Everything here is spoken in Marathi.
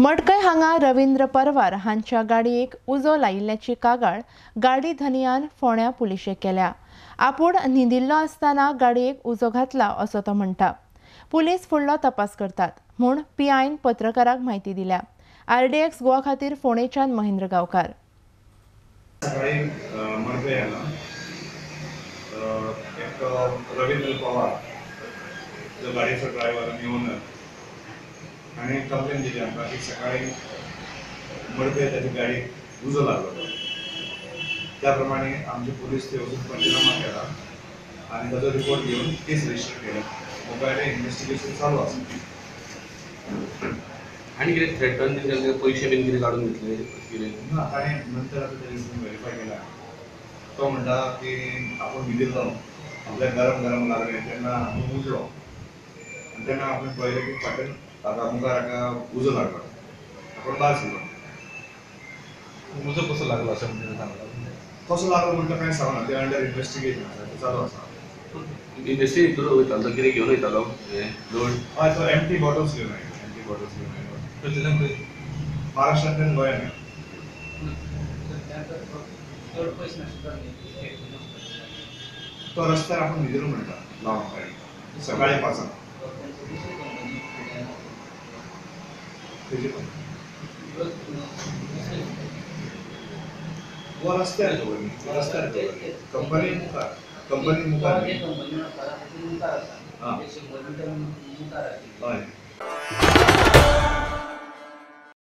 मडकय हांगा रवींद्र परवार हांच्या गाडयेक उजो लायिल्ल्याची कागाळ गाडी धनियान फोंड्या पुलिशेक केल्या। आपूण न्हिदिल्लो आसतना गाडयेक उजो घातला असो तो म्हणटा। पुलीस फुडलो तपास करतात म्हूण पीआयन पत्रकाराक म्हायती दिल्या। RDX गोवा खातीर फोंडेच्यान महेंद्र गांवकार। रवींद्र पवार जो गाडीचा ड्रायव्हर आणि ओनर आणि कंप्लेंट दिली आमकां की सकाळी मडकय त्याची गाडी उजो लागलो। त्याप्रमाणे आमचे पोलीस ते वचून पंचनामा केला आणि ताजो रिपोर्ट घेऊन केस रजिस्टर केला। मोबाईल इन्व्हेस्टिगेशन चालू आसा। आणि कितें थ्रेटन दिले पैसे बीन कितें काढून घेतले ना ताणें नंतर आता तेजें व्हेरीफाय केला। तो म्हणटा की आपूण न्हिदिल्लो आपल्या गरम लागले तेन्ना आपूण उठलो आनी तेन्ना आपूण पळयलें की फाटल्यान हाका मुखार हाका उजो लागलो। आपूण भायर सरलो। उजो कसो लागलो अशें म्हणजे सांगता? कसो लागलो म्हणटा कांय सांगना, ते अंडर इन्व्हेस्टिगेशन आसा, ते चालू आसा। इन्व्हेस्टिगेटर वयतालो कितें घेवन वयतालो लोड? हय, तो एम्प्टी बॉटल्स घेवन आयलो। एम्प्टी बॉटल्स घेवन आयलो। खंयच्यान खंय? महाराष्ट्रांतल्यान गोंयांत। तो रस्त्यार आपूण न्हिदिल्लो म्हणटा लावन गाडी सकाळी 5 वो रस्त्यार कंपनी मुखार हय।